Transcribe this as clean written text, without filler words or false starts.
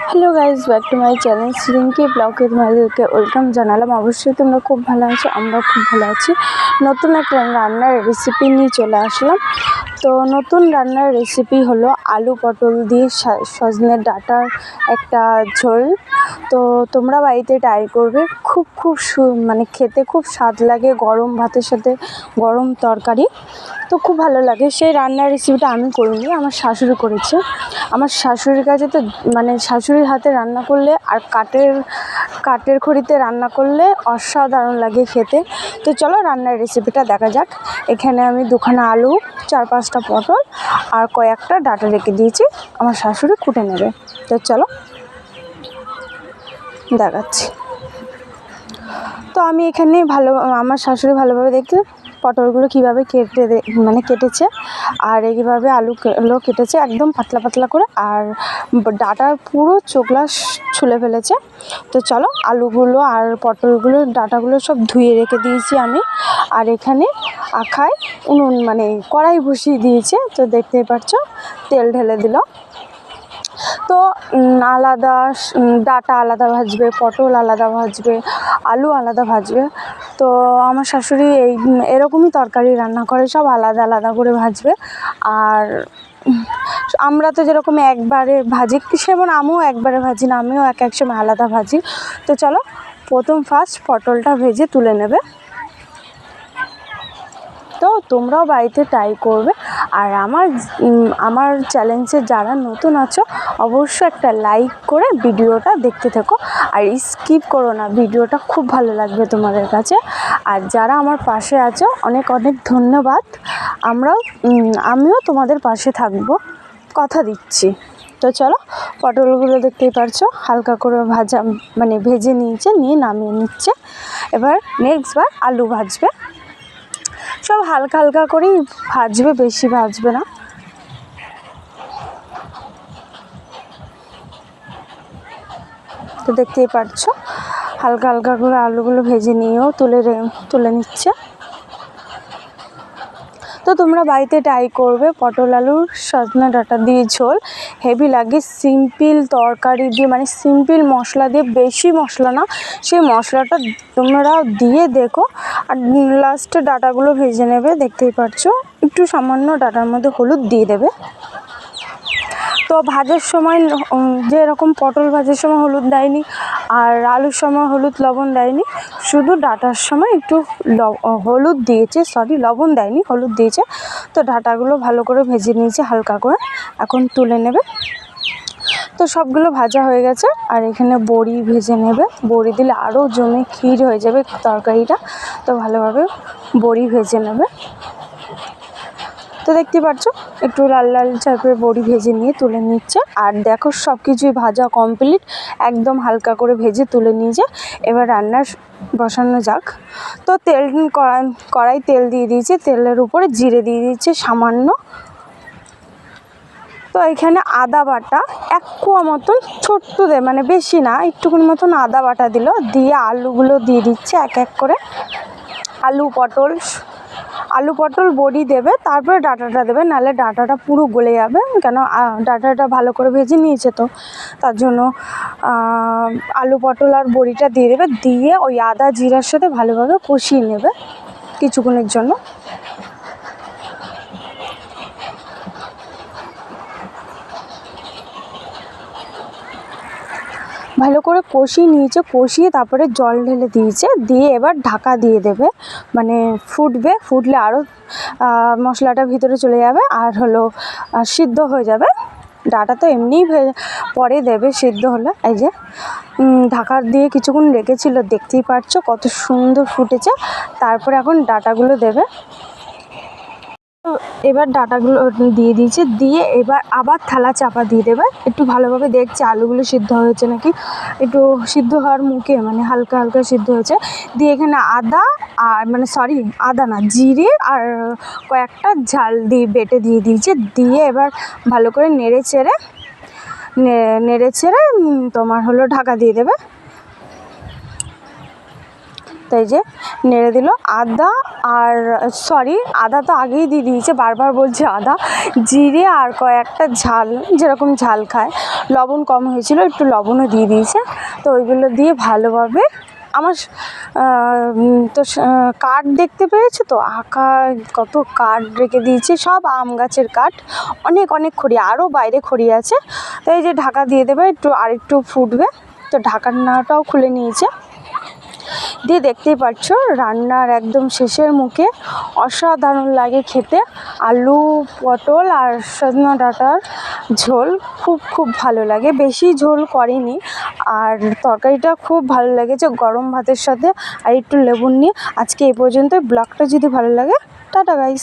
Hello guys, back to my channel Rinki ব্লগে তোমাদেরকে welcome জানালাম। অবশ্যই তোমরা খুব ভালো আছো, আমরাও খুব ভালো আছি। নতুন একটা রান্নার রেসিপি নিয়ে চলে আসলাম। তো নতুন রান্নার রেসিপি হলো আলু পটল দিয়ে সজনের ডাঁটার একটা ঝোল। তো তোমরা বাড়িতে ট্রাই করবে, খুব মানে খেতে খুব স্বাদ লাগে গরম ভাতের সাথে, গরম তরকারি তো খুব ভালো লাগে। সেই রান্নার রেসিপিটা আমি করিনি, আমার শাশুড়ি করেছে। আমার শাশুড়ির কাছে তো মানে শাশুড়ির হাতে রান্না করলে আর কাঠের খড়িতে রান্না করলে অসাধারণ লাগে খেতে। তো চলো রান্নার রেসিপিটা দেখা যাক। এখানে আমি দুখানা আলু, 4-5টা পটল আর কয়েকটা ডাঁটা রেখে দিয়েছি, আমার শাশুড়ি কুটে নেবে। তো চলো দেখাচ্ছি। তো আমি এখানে আমার শাশুড়ি ভালোভাবে দেখতে পটলগুলো কীভাবে কেটেছে, আর এইভাবে আলুগুলো কেটেছে একদম পাতলা পাতলা করে, আর ডাঁটার পুরো চোখলা ছুলে ফেলেছে। তো চলো আলুগুলো আর পটলগুলো ডাঁটাগুলো সব ধুয়ে রেখে দিয়েছি আমি। আর এখানে আখায় উনুন মানে কড়াই বসিয়ে দিয়েছে, তো দেখতেই পাচ্ছ তেল ঢেলে দিল। তো আলাদা ডাঁটা আলাদা ভাজবে, পটল আলাদা ভাজবে, আলু আলাদা ভাজবে। তো আমার শাশুড়ি এরকমই তরকারি রান্না করে, সব আলাদা আলাদা করে ভাজবে। আর আমরা তো যেরকম একবারে ভাজি, সেমন আমিও একবারে ভাজি না, আমিও এক সময় আলাদা ভাজি। তো চলো ফার্স্ট পটলটা ভেজে তুলে নেবে। তো তোমরাও বাড়িতে ট্রাই করবে। আর আমার চ্যালেঞ্জে যারা নতুন আছো অবশ্যই একটা লাইক করে ভিডিওটা দেখতে থেকো, আর স্কিপ করো না, ভিডিওটা খুব ভালো লাগবে তোমাদের কাছে। আর যারা আমার পাশে আছো অনেক অনেক ধন্যবাদ। আমিও তোমাদের পাশে থাকবো, কথা দিচ্ছি। তো চলো পটলগুলো দেখতেই পারছো হালকা করে ভেজে নিয়ে নামিয়ে নিচ্ছে। এবার নেক্সটবার আলু ভাজবে, সব হালকা হালকা করেই ভাজবে, বেশি ভাজবে না। তো দেখতেই পাচ্ছো হালকা হালকা করে আলুগুলো ভেজে নিয়েও তুলে নিচ্ছে। তো তোমরা বাড়িতে ট্রাই করবে, পটল আলুর সজনে ডাঁটা দিয়ে ঝোল হেভি লাগে। সিম্পল তরকারি দিয়ে মানে সিম্পল মশলা দিয়ে, বেশি মশলা না, সেই মশলাটা তোমরা দিয়ে দেখো। আর লাস্টে ডাঁটাগুলো ভেজে নেবে, দেখতেই পাচ্ছো একটু সামান্য ডাঁটার মধ্যে হলুদ দিয়ে দেবে। তো ভাজার সময় যেরকম পটল ভাজার সময় হলুদ দেয়নি, আর আলুর সময় হলুদ লবণ দেয়নি, শুধু ডাঁটার সময় একটু হলুদ দিয়েছে, লবণ দেয়নি, হলুদ দিয়েছে। তো ডাঁটাগুলো ভালো করে ভেজে নিয়েছে হালকা করে, এখন তুলে নেবে। তো সবগুলো ভাজা হয়ে গেছে। আর এখানে বড়ি ভেজে নেবে, বড়ি দিলে আরও জমে ক্ষীর হয়ে যাবে তরকারিটা। তো ভালোভাবে বড়ি ভেজে নেবে। তো দেখতে পাচ্ছ একটু লাল লাল টাইপের বড়ি ভেজে নিয়ে তুলে নিচ্ছে। আর দেখো সব কিছুই ভাজা কমপ্লিট, একদম হালকা করে ভেজে তুলে নিয়েছে। এবার রান্নার বসানো যাক। তো কড়াই তেল দিয়ে দিয়েছে, তেলের উপরে জিরে দিয়ে দিয়েছে সামান্য। তো এখানে আদা বাটা 1 কোয়া মতন, ছোট্ট মানে বেশি না, একটুকুনি মতন আদা বাটা দিয়ে আলুগুলো দিয়ে দিচ্ছে এক এক করে। আলু পটল বড়ি দেবে, তারপরে ডাঁটাটা দেবে, নাহলে ডাঁটাটা পুরো গলে যাবে, কেন ডাঁটাটা ভালো করে ভেজে নিয়েছে। তো তার জন্য আলু পটল আর বড়িটা দিয়ে দেবে, দিয়ে ওই আদা জিরার সাথে ভালোভাবে কষিয়ে নেবে কিছুক্ষণের জন্য। ভালো করে কষিয়ে তারপরে জল ঢেলে দিয়েছে, দিয়ে এবার ঢাকা দিয়ে দেবে। মানে ফুটলে আরও মশলাটা ভিতরে চলে যাবে, আর সিদ্ধ হয়ে যাবে। ডাঁটা তো এমনিই পরে দেবে সিদ্ধ হলে। এই যে ঢাকা দিয়ে কিছুক্ষণ রেখেছিল, দেখতেই পাচ্ছ কত সুন্দর ফুটেছে। তারপরে এখন ডাঁটাগুলো দেবে। তো এবার ডাঁটাগুলো দিয়ে দিয়েছে, দিয়ে এবার আবার থালা চাপা দিয়ে দেবে। একটু ভালোভাবে দেখছে আলুগুলো সিদ্ধ হয়েছে নাকি, একটু সিদ্ধ হওয়ার মুখে, মানে হালকা হালকা সিদ্ধ হয়েছে। দিয়ে এখানে আদা না, জিরে আর কয়েকটা ঝাল বেটে দিয়ে দিয়েছে। দিয়ে এবার ভালো করে নেড়ে চেড়ে তোমার ঢাকা দিয়ে দেবে। তো এই যে নেড়ে দিল। আদা আর আদা তো আগেই দিয়ে দিয়েছে, বারবার বলছে আদা, জিরে আর কয়েকটা ঝাল, যেরকম ঝাল খায়, লবণ কম হয়েছিল, একটু লবণও দিয়ে দিয়েছে। তো ওইগুলো দিয়ে ভালোভাবে আমার তো কাঠ দেখতে পেয়েছো তো, আঁকা কত কাঠ রেখে দিয়েছি, সব আম গাছের কাঠ, অনেক অনেক খড়ি, আরও বাইরে খড়ি আছে। তো এই যে ঢাকা দিয়ে দেবে, আরেকটু ফুটবে। তো ঢাকনাটাও খুলে নিয়েছে, দিয়ে দেখতেই পাচ্ছ রান্নার একদম শেষের মুখে অসাধারণ লাগে খেতে। আলু, পটল আর সজনা ডাঁটার ঝোল খুব খুব ভালো লাগে, বেশি ঝোল করেনি। আর তরকারিটা খুব ভালো লেগেছে গরম ভাতের সাথে, আর একটু লেবু নিয়ে। আজকে এই পর্যন্ত। ব্লগটা যদি ভালো লাগে, টাটা গাইস।